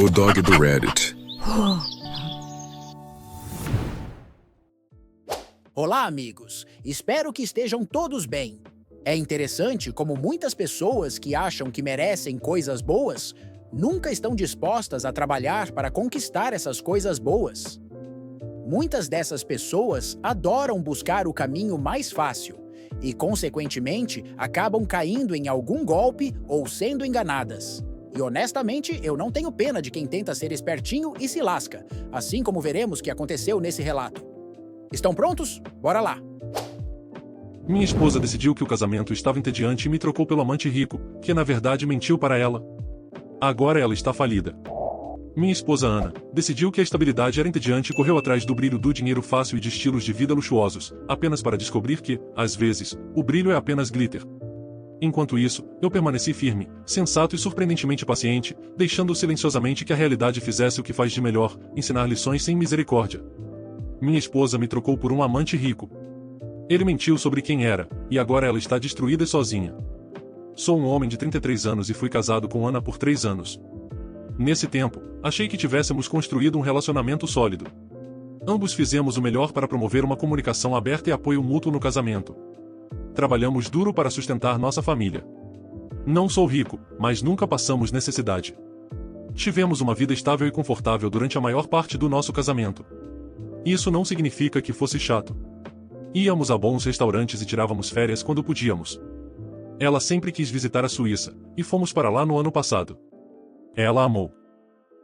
O dog do Reddit. Olá, amigos. Espero que estejam todos bem. É interessante como muitas pessoas que acham que merecem coisas boas nunca estão dispostas a trabalhar para conquistar essas coisas boas. Muitas dessas pessoas adoram buscar o caminho mais fácil e, consequentemente, acabam caindo em algum golpe ou sendo enganadas. E, honestamente, eu não tenho pena de quem tenta ser espertinho e se lasca, assim como veremos que aconteceu nesse relato. Estão prontos? Bora lá! Minha esposa decidiu que o casamento estava entediante e me trocou pelo amante rico, que na verdade mentiu para ela. Agora ela está falida. Minha esposa Ana decidiu que a estabilidade era entediante e correu atrás do brilho do dinheiro fácil e de estilos de vida luxuosos, apenas para descobrir que, às vezes, o brilho é apenas glitter. Enquanto isso, eu permaneci firme, sensato e surpreendentemente paciente, deixando silenciosamente que a realidade fizesse o que faz de melhor, ensinar lições sem misericórdia. Minha esposa me trocou por um amante rico. Ele mentiu sobre quem era, e agora ela está destruída e sozinha. Sou um homem de 33 anos e fui casado com Ana por 3 anos. Nesse tempo, achei que tivéssemos construído um relacionamento sólido. Ambos fizemos o melhor para promover uma comunicação aberta e apoio mútuo no casamento. Trabalhamos duro para sustentar nossa família. Não sou rico, mas nunca passamos necessidade. Tivemos uma vida estável e confortável durante a maior parte do nosso casamento. Isso não significa que fosse chato. Íamos a bons restaurantes e tirávamos férias quando podíamos. Ela sempre quis visitar a Suíça, e fomos para lá no ano passado. Ela amou.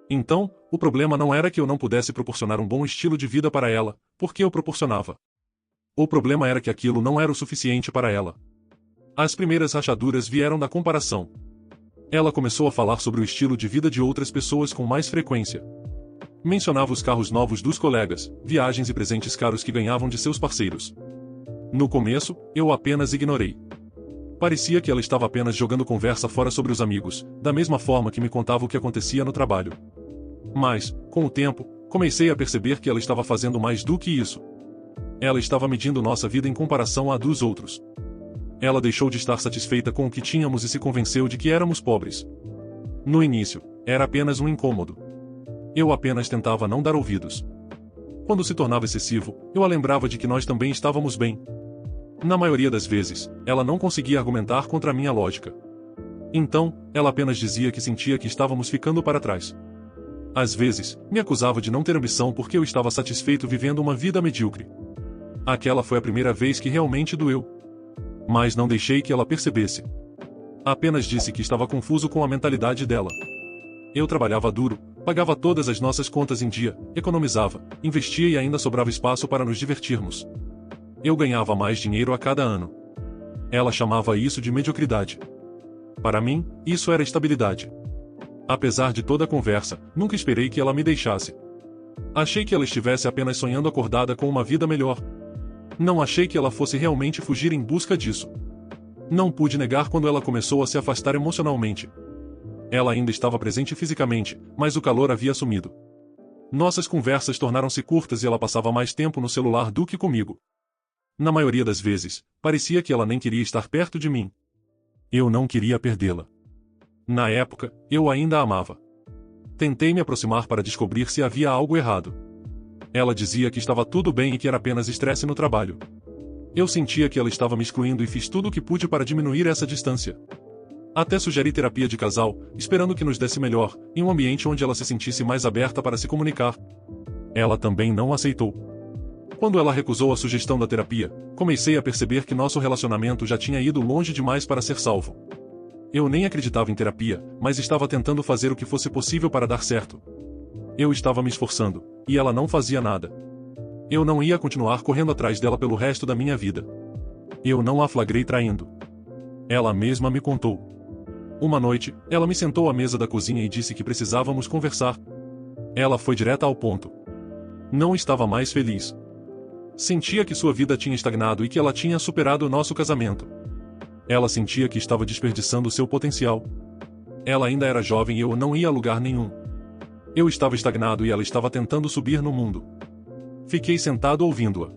Então, o problema não era que eu não pudesse proporcionar um bom estilo de vida para ela, porque eu proporcionava. O problema era que aquilo não era o suficiente para ela. As primeiras rachaduras vieram da comparação. Ela começou a falar sobre o estilo de vida de outras pessoas com mais frequência. Mencionava os carros novos dos colegas, viagens e presentes caros que ganhavam de seus parceiros. No começo, eu apenas ignorei. Parecia que ela estava apenas jogando conversa fora sobre os amigos, da mesma forma que me contava o que acontecia no trabalho. Mas, com o tempo, comecei a perceber que ela estava fazendo mais do que isso. Ela estava medindo nossa vida em comparação à dos outros. Ela deixou de estar satisfeita com o que tínhamos e se convenceu de que éramos pobres. No início, era apenas um incômodo. Eu apenas tentava não dar ouvidos. Quando se tornava excessivo, eu a lembrava de que nós também estávamos bem. Na maioria das vezes, ela não conseguia argumentar contra a minha lógica. Então, ela apenas dizia que sentia que estávamos ficando para trás. Às vezes, me acusava de não ter ambição porque eu estava satisfeito vivendo uma vida medíocre. Aquela foi a primeira vez que realmente doeu. Mas não deixei que ela percebesse. Apenas disse que estava confuso com a mentalidade dela. Eu trabalhava duro, pagava todas as nossas contas em dia, economizava, investia e ainda sobrava espaço para nos divertirmos. Eu ganhava mais dinheiro a cada ano. Ela chamava isso de mediocridade. Para mim, isso era estabilidade. Apesar de toda a conversa, nunca esperei que ela me deixasse. Achei que ela estivesse apenas sonhando acordada com uma vida melhor. Não achei que ela fosse realmente fugir em busca disso. Não pude negar quando ela começou a se afastar emocionalmente. Ela ainda estava presente fisicamente, mas o calor havia sumido. Nossas conversas tornaram-se curtas e ela passava mais tempo no celular do que comigo. Na maioria das vezes, parecia que ela nem queria estar perto de mim. Eu não queria perdê-la. Na época, eu ainda a amava. Tentei me aproximar para descobrir se havia algo errado. Ela dizia que estava tudo bem e que era apenas estresse no trabalho. Eu sentia que ela estava me excluindo e fiz tudo o que pude para diminuir essa distância. Até sugeri terapia de casal, esperando que nos desse melhor, em um ambiente onde ela se sentisse mais aberta para se comunicar. Ela também não aceitou. Quando ela recusou a sugestão da terapia, comecei a perceber que nosso relacionamento já tinha ido longe demais para ser salvo. Eu nem acreditava em terapia, mas estava tentando fazer o que fosse possível para dar certo. Eu estava me esforçando, e ela não fazia nada. Eu não ia continuar correndo atrás dela pelo resto da minha vida. Eu não a flagrei traindo. Ela mesma me contou. Uma noite, ela me sentou à mesa da cozinha e disse que precisávamos conversar. Ela foi direta ao ponto. Não estava mais feliz. Sentia que sua vida tinha estagnado e que ela tinha superado o nosso casamento. Ela sentia que estava desperdiçando seu potencial. Ela ainda era jovem e eu não ia a lugar nenhum. Eu estava estagnado e ela estava tentando subir no mundo. Fiquei sentado ouvindo-a.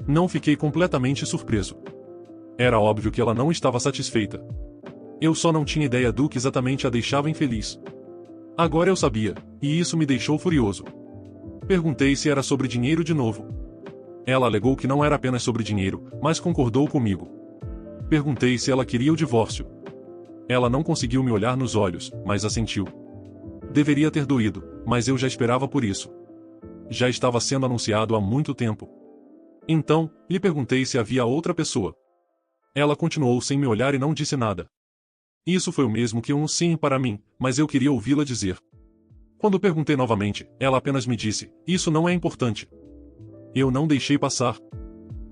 Não fiquei completamente surpreso. Era óbvio que ela não estava satisfeita. Eu só não tinha ideia do que exatamente a deixava infeliz. Agora eu sabia, e isso me deixou furioso. Perguntei se era sobre dinheiro de novo. Ela alegou que não era apenas sobre dinheiro, mas concordou comigo. Perguntei se ela queria o divórcio. Ela não conseguiu me olhar nos olhos, mas assentiu. Deveria ter doído, mas eu já esperava por isso. Já estava sendo anunciado há muito tempo. Então, lhe perguntei se havia outra pessoa. Ela continuou sem me olhar e não disse nada. Isso foi o mesmo que um sim para mim, mas eu queria ouvi-la dizer. Quando perguntei novamente, ela apenas me disse, isso não é importante. Eu não deixei passar.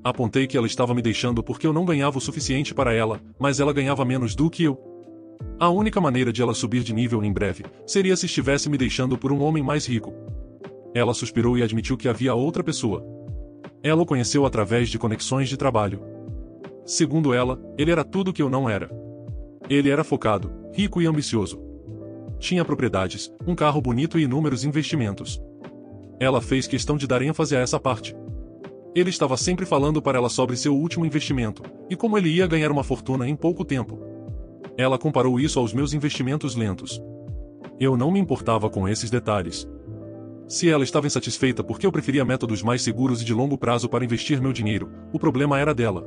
Apontei que ela estava me deixando porque eu não ganhava o suficiente para ela, mas ela ganhava menos do que eu. A única maneira de ela subir de nível em breve, seria se estivesse me deixando por um homem mais rico. Ela suspirou e admitiu que havia outra pessoa. Ela o conheceu através de conexões de trabalho. Segundo ela, ele era tudo que eu não era. Ele era focado, rico e ambicioso. Tinha propriedades, um carro bonito e inúmeros investimentos. Ela fez questão de dar ênfase a essa parte. Ele estava sempre falando para ela sobre seu último investimento, e como ele ia ganhar uma fortuna em pouco tempo. Ela comparou isso aos meus investimentos lentos. Eu não me importava com esses detalhes. Se ela estava insatisfeita porque eu preferia métodos mais seguros e de longo prazo para investir meu dinheiro, o problema era dela.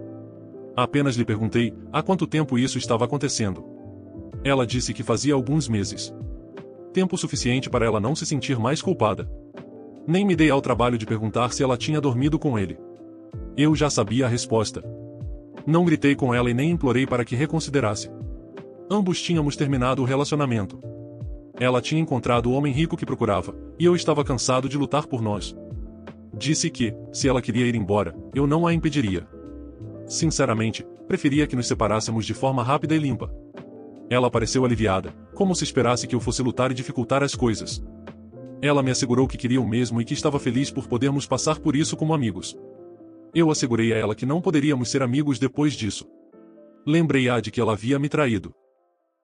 Apenas lhe perguntei há quanto tempo isso estava acontecendo. Ela disse que fazia alguns meses. Tempo suficiente para ela não se sentir mais culpada. Nem me dei ao trabalho de perguntar se ela tinha dormido com ele. Eu já sabia a resposta. Não gritei com ela e nem implorei para que reconsiderasse. Ambos tínhamos terminado o relacionamento. Ela tinha encontrado o homem rico que procurava, e eu estava cansado de lutar por nós. Disse que, se ela queria ir embora, eu não a impediria. Sinceramente, preferia que nos separássemos de forma rápida e limpa. Ela pareceu aliviada, como se esperasse que eu fosse lutar e dificultar as coisas. Ela me assegurou que queria o mesmo e que estava feliz por podermos passar por isso como amigos. Eu assegurei a ela que não poderíamos ser amigos depois disso. Lembrei-a de que ela havia me traído.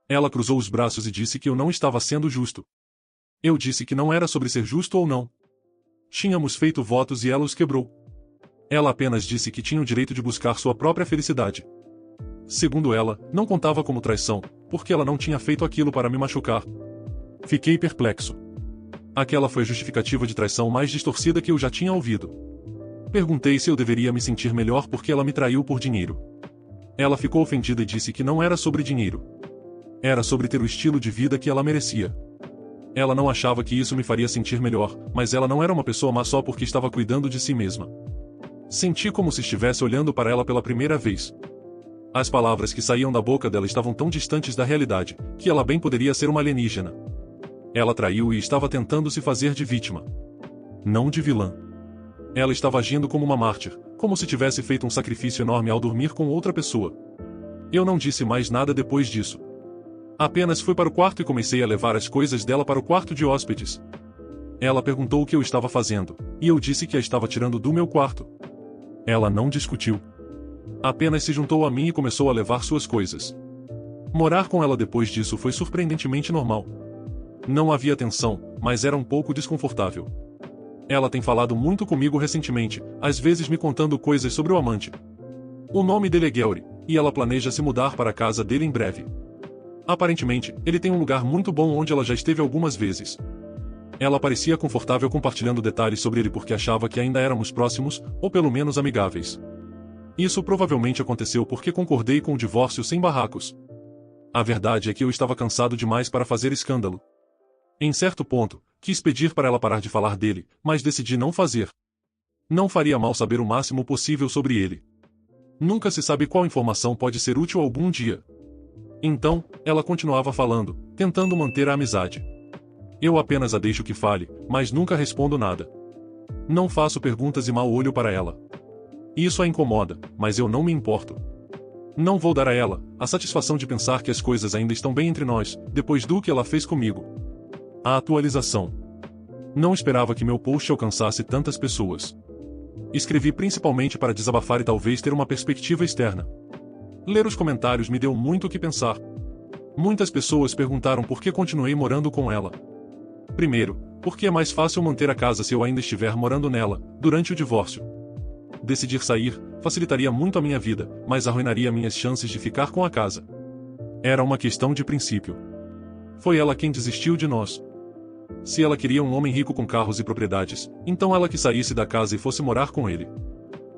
Ela cruzou os braços e disse que eu não estava sendo justo. Eu disse que não era sobre ser justo ou não. Tínhamos feito votos e ela os quebrou. Ela apenas disse que tinha o direito de buscar sua própria felicidade. Segundo ela, não contava como traição, porque ela não tinha feito aquilo para me machucar. Fiquei perplexo. Aquela foi a justificativa de traição mais distorcida que eu já tinha ouvido. Perguntei se eu deveria me sentir melhor porque ela me traiu por dinheiro. Ela ficou ofendida e disse que não era sobre dinheiro. Era sobre ter o estilo de vida que ela merecia. Ela não achava que isso me faria sentir melhor, mas ela não era uma pessoa má só porque estava cuidando de si mesma. Senti como se estivesse olhando para ela pela primeira vez. As palavras que saíam da boca dela estavam tão distantes da realidade, que ela bem poderia ser uma alienígena. Ela traiu e estava tentando se fazer de vítima. Não de vilã. Ela estava agindo como uma mártir, como se tivesse feito um sacrifício enorme ao dormir com outra pessoa. Eu não disse mais nada depois disso. Apenas fui para o quarto e comecei a levar as coisas dela para o quarto de hóspedes. Ela perguntou o que eu estava fazendo, e eu disse que a estava tirando do meu quarto. Ela não discutiu. Apenas se juntou a mim e começou a levar suas coisas. Morar com ela depois disso foi surpreendentemente normal. Não havia tensão, mas era um pouco desconfortável. Ela tem falado muito comigo recentemente, às vezes me contando coisas sobre o amante. O nome dele é Gary, e ela planeja se mudar para a casa dele em breve. Aparentemente, ele tem um lugar muito bom onde ela já esteve algumas vezes. Ela parecia confortável compartilhando detalhes sobre ele porque achava que ainda éramos próximos, ou pelo menos amigáveis. Isso provavelmente aconteceu porque concordei com o divórcio sem barracos. A verdade é que eu estava cansado demais para fazer escândalo. Em certo ponto, quis pedir para ela parar de falar dele, mas decidi não fazer. Não faria mal saber o máximo possível sobre ele. Nunca se sabe qual informação pode ser útil algum dia. Então, ela continuava falando, tentando manter a amizade. Eu apenas a deixo que fale, mas nunca respondo nada. Não faço perguntas e mal olho para ela. Isso a incomoda, mas eu não me importo. Não vou dar a ela a satisfação de pensar que as coisas ainda estão bem entre nós, depois do que ela fez comigo. A atualização. Não esperava que meu post alcançasse tantas pessoas. Escrevi principalmente para desabafar e talvez ter uma perspectiva externa. Ler os comentários me deu muito o que pensar. Muitas pessoas perguntaram por que continuei morando com ela. Primeiro, porque é mais fácil manter a casa se eu ainda estiver morando nela, durante o divórcio. Decidir sair facilitaria muito a minha vida, mas arruinaria minhas chances de ficar com a casa. Era uma questão de princípio. Foi ela quem desistiu de nós. Se ela queria um homem rico com carros e propriedades, então ela que saísse da casa e fosse morar com ele.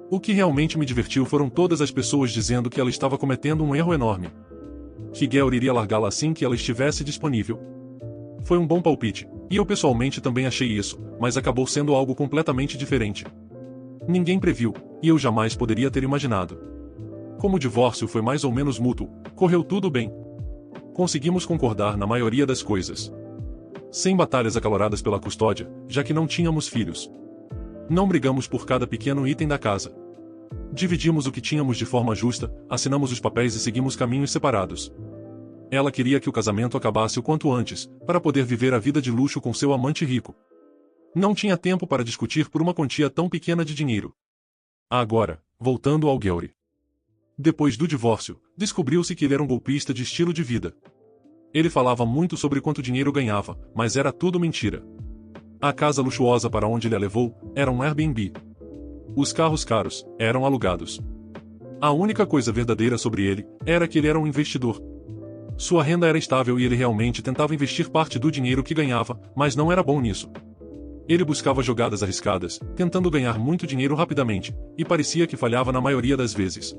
O que realmente me divertiu foram todas as pessoas dizendo que ela estava cometendo um erro enorme. Que Gary iria largá-la assim que ela estivesse disponível. Foi um bom palpite, e eu pessoalmente também achei isso, mas acabou sendo algo completamente diferente. Ninguém previu, e eu jamais poderia ter imaginado. Como o divórcio foi mais ou menos mútuo, correu tudo bem. Conseguimos concordar na maioria das coisas. Sem batalhas acaloradas pela custódia, já que não tínhamos filhos. Não brigamos por cada pequeno item da casa. Dividimos o que tínhamos de forma justa, assinamos os papéis e seguimos caminhos separados. Ela queria que o casamento acabasse o quanto antes, para poder viver a vida de luxo com seu amante rico. Não tinha tempo para discutir por uma quantia tão pequena de dinheiro. Agora, voltando ao Gary. Depois do divórcio, descobriu-se que ele era um golpista de estilo de vida. Ele falava muito sobre quanto dinheiro ganhava, mas era tudo mentira. A casa luxuosa para onde ele a levou era um Airbnb. Os carros caros eram alugados. A única coisa verdadeira sobre ele era que ele era um investidor. Sua renda era estável e ele realmente tentava investir parte do dinheiro que ganhava, mas não era bom nisso. Ele buscava jogadas arriscadas, tentando ganhar muito dinheiro rapidamente, e parecia que falhava na maioria das vezes.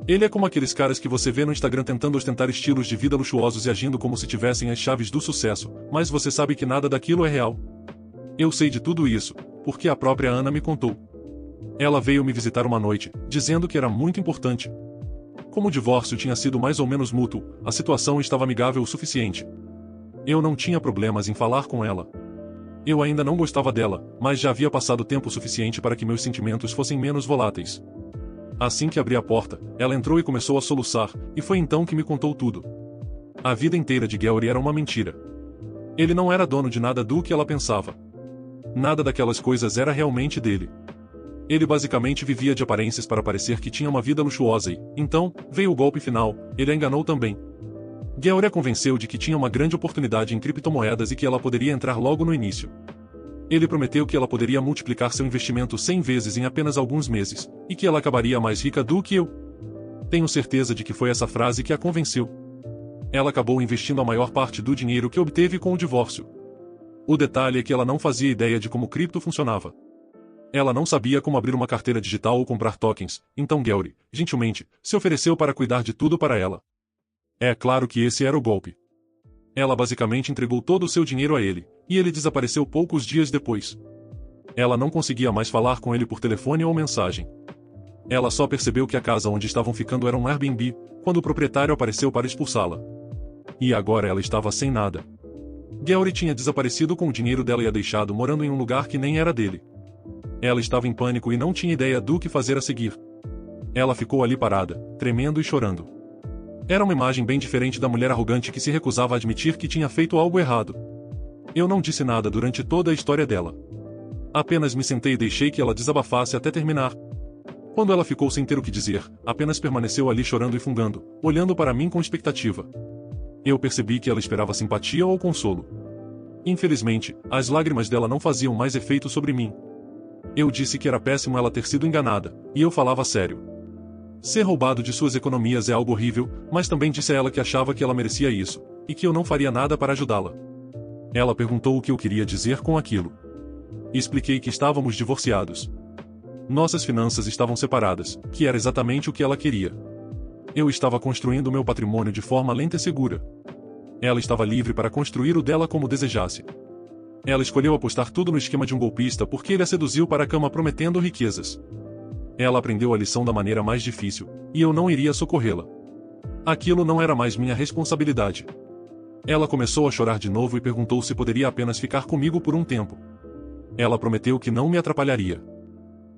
Ele é como aqueles caras que você vê no Instagram tentando ostentar estilos de vida luxuosos e agindo como se tivessem as chaves do sucesso, mas você sabe que nada daquilo é real. Eu sei de tudo isso, porque a própria Ana me contou. Ela veio me visitar uma noite, dizendo que era muito importante. Como o divórcio tinha sido mais ou menos mútuo, a situação estava amigável o suficiente. Eu não tinha problemas em falar com ela. Eu ainda não gostava dela, mas já havia passado tempo suficiente para que meus sentimentos fossem menos voláteis. Assim que abri a porta, ela entrou e começou a soluçar, e foi então que me contou tudo. A vida inteira de Gary era uma mentira. Ele não era dono de nada do que ela pensava. Nada daquelas coisas era realmente dele. Ele basicamente vivia de aparências para parecer que tinha uma vida luxuosa e, então, veio o golpe final, ele a enganou também. Gary a convenceu de que tinha uma grande oportunidade em criptomoedas e que ela poderia entrar logo no início. Ele prometeu que ela poderia multiplicar seu investimento 100 vezes em apenas alguns meses, e que ela acabaria mais rica do que eu. Tenho certeza de que foi essa frase que a convenceu. Ela acabou investindo a maior parte do dinheiro que obteve com o divórcio. O detalhe é que ela não fazia ideia de como cripto funcionava. Ela não sabia como abrir uma carteira digital ou comprar tokens, então Gary, gentilmente, se ofereceu para cuidar de tudo para ela. É claro que esse era o golpe. Ela basicamente entregou todo o seu dinheiro a ele, e ele desapareceu poucos dias depois. Ela não conseguia mais falar com ele por telefone ou mensagem. Ela só percebeu que a casa onde estavam ficando era um Airbnb, quando o proprietário apareceu para expulsá-la. E agora ela estava sem nada. Gary tinha desaparecido com o dinheiro dela e a deixado morando em um lugar que nem era dele. Ela estava em pânico e não tinha ideia do que fazer a seguir. Ela ficou ali parada, tremendo e chorando. Era uma imagem bem diferente da mulher arrogante que se recusava a admitir que tinha feito algo errado. Eu não disse nada durante toda a história dela. Apenas me sentei e deixei que ela desabafasse até terminar. Quando ela ficou sem ter o que dizer, apenas permaneceu ali chorando e fungando, olhando para mim com expectativa. Eu percebi que ela esperava simpatia ou consolo. Infelizmente, as lágrimas dela não faziam mais efeito sobre mim. Eu disse que era péssimo ela ter sido enganada, e eu falava sério. Ser roubado de suas economias é algo horrível, mas também disse a ela que achava que ela merecia isso, e que eu não faria nada para ajudá-la. Ela perguntou o que eu queria dizer com aquilo. Expliquei que estávamos divorciados. Nossas finanças estavam separadas, que era exatamente o que ela queria. Eu estava construindo meu patrimônio de forma lenta e segura. Ela estava livre para construir o dela como desejasse. Ela escolheu apostar tudo no esquema de um golpista porque ele a seduziu para a cama prometendo riquezas. Ela aprendeu a lição da maneira mais difícil, e eu não iria socorrê-la. Aquilo não era mais minha responsabilidade. Ela começou a chorar de novo e perguntou se poderia apenas ficar comigo por um tempo. Ela prometeu que não me atrapalharia.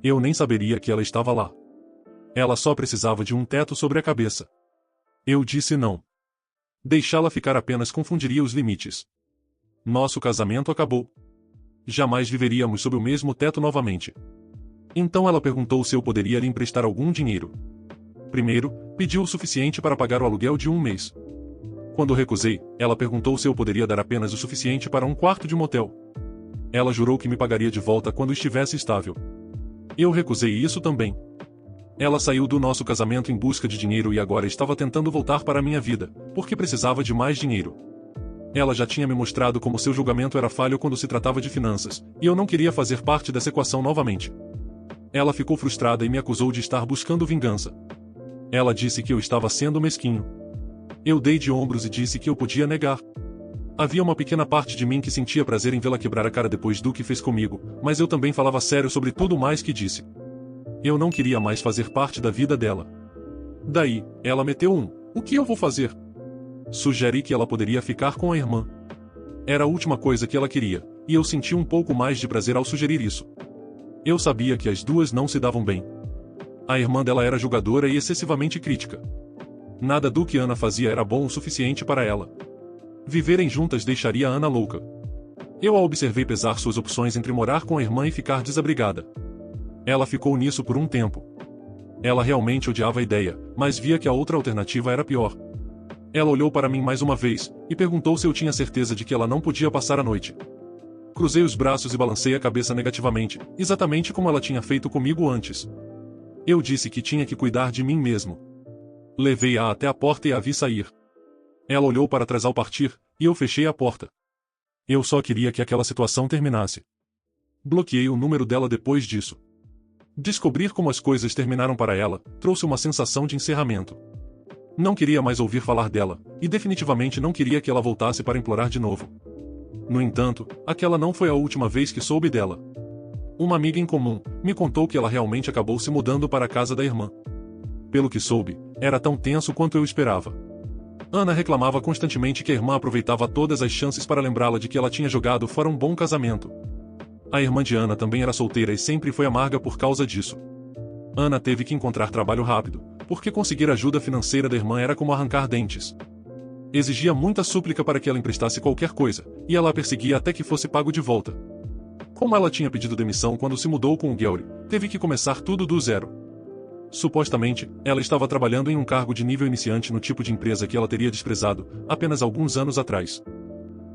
Eu nem saberia que ela estava lá. Ela só precisava de um teto sobre a cabeça. Eu disse não. Deixá-la ficar apenas confundiria os limites. Nosso casamento acabou. Jamais viveríamos sob o mesmo teto novamente. Então ela perguntou se eu poderia lhe emprestar algum dinheiro. Primeiro, pediu o suficiente para pagar o aluguel de um mês. Quando recusei, ela perguntou se eu poderia dar apenas o suficiente para um quarto de motel. Ela jurou que me pagaria de volta quando estivesse estável. Eu recusei isso também. Ela saiu do nosso casamento em busca de dinheiro e agora estava tentando voltar para a minha vida, porque precisava de mais dinheiro. Ela já tinha me mostrado como seu julgamento era falho quando se tratava de finanças, e eu não queria fazer parte dessa equação novamente. Ela ficou frustrada e me acusou de estar buscando vingança. Ela disse que eu estava sendo mesquinho. Eu dei de ombros e disse que eu podia negar. Havia uma pequena parte de mim que sentia prazer em vê-la quebrar a cara depois do que fez comigo, mas eu também falava sério sobre tudo mais que disse. Eu não queria mais fazer parte da vida dela. Daí, ela meteu o que eu vou fazer? Sugeri que ela poderia ficar com a irmã. Era a última coisa que ela queria, e eu senti um pouco mais de prazer ao sugerir isso. Eu sabia que as duas não se davam bem. A irmã dela era julgadora e excessivamente crítica. Nada do que Ana fazia era bom o suficiente para ela. Viverem juntas deixaria Ana louca. Eu a observei pesar suas opções entre morar com a irmã e ficar desabrigada. Ela ficou nisso por um tempo. Ela realmente odiava a ideia, mas via que a outra alternativa era pior. Ela olhou para mim mais uma vez, e perguntou se eu tinha certeza de que ela não podia passar a noite. Cruzei os braços e balancei a cabeça negativamente, exatamente como ela tinha feito comigo antes. Eu disse que tinha que cuidar de mim mesmo. Levei-a até a porta e a vi sair. Ela olhou para trás ao partir, e eu fechei a porta. Eu só queria que aquela situação terminasse. Bloqueei o número dela depois disso. Descobrir como as coisas terminaram para ela trouxe uma sensação de encerramento. Não queria mais ouvir falar dela, e definitivamente não queria que ela voltasse para implorar de novo. No entanto, aquela não foi a última vez que soube dela. Uma amiga em comum me contou que ela realmente acabou se mudando para a casa da irmã. Pelo que soube, era tão tenso quanto eu esperava. Ana reclamava constantemente que a irmã aproveitava todas as chances para lembrá-la de que ela tinha jogado fora um bom casamento. A irmã de Ana também era solteira e sempre foi amarga por causa disso. Ana teve que encontrar trabalho rápido, porque conseguir ajuda financeira da irmã era como arrancar dentes. Exigia muita súplica para que ela emprestasse qualquer coisa, e ela a perseguia até que fosse pago de volta. Como ela tinha pedido demissão quando se mudou com o Gary, teve que começar tudo do zero. Supostamente, ela estava trabalhando em um cargo de nível iniciante no tipo de empresa que ela teria desprezado, apenas alguns anos atrás.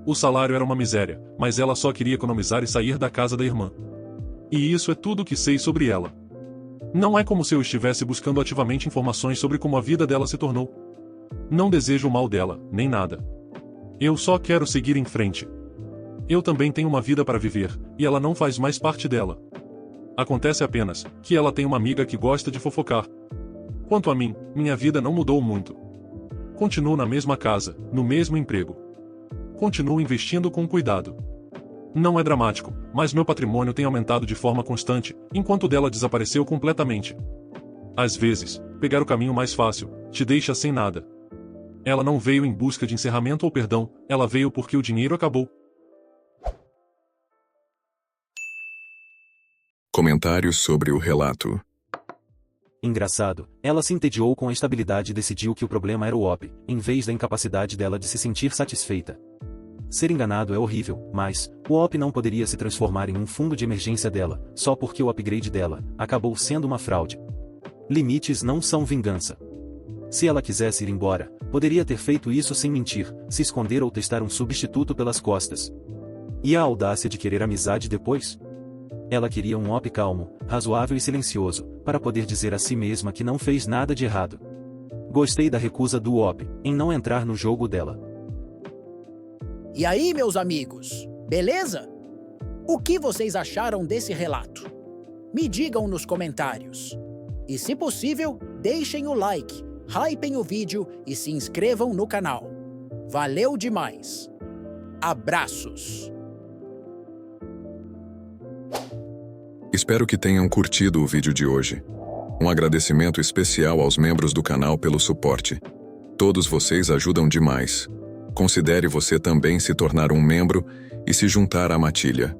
O salário era uma miséria, mas ela só queria economizar e sair da casa da irmã. E isso é tudo o que sei sobre ela. Não é como se eu estivesse buscando ativamente informações sobre como a vida dela se tornou. Não desejo o mal dela, nem nada. Eu só quero seguir em frente. Eu também tenho uma vida para viver, e ela não faz mais parte dela. Acontece apenas que ela tem uma amiga que gosta de fofocar. Quanto a mim, minha vida não mudou muito. Continuo na mesma casa, no mesmo emprego. Continuo investindo com cuidado. Não é dramático, mas meu patrimônio tem aumentado de forma constante, enquanto o dela desapareceu completamente. Às vezes, pegar o caminho mais fácil te deixa sem nada. Ela não veio em busca de encerramento ou perdão, ela veio porque o dinheiro acabou. Comentários sobre o relato. Engraçado, ela se entediou com a estabilidade e decidiu que o problema era o OP, em vez da incapacidade dela de se sentir satisfeita. Ser enganado é horrível, mas o OP não poderia se transformar em um fundo de emergência dela, só porque o upgrade dela acabou sendo uma fraude. Limites não são vingança. Se ela quisesse ir embora, poderia ter feito isso sem mentir, se esconder ou testar um substituto pelas costas. E a audácia de querer amizade depois? Ela queria um OP calmo, razoável e silencioso, para poder dizer a si mesma que não fez nada de errado. Gostei da recusa do OP em não entrar no jogo dela. E aí, meus amigos, beleza? O que vocês acharam desse relato? Me digam nos comentários. E se possível, deixem o like, hypem o vídeo e se inscrevam no canal. Valeu demais! Abraços! Espero que tenham curtido o vídeo de hoje. Um agradecimento especial aos membros do canal pelo suporte. Todos vocês ajudam demais. Considere você também se tornar um membro e se juntar à matilha.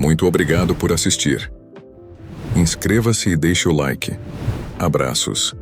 Muito obrigado por assistir. Inscreva-se e deixe o like. Abraços.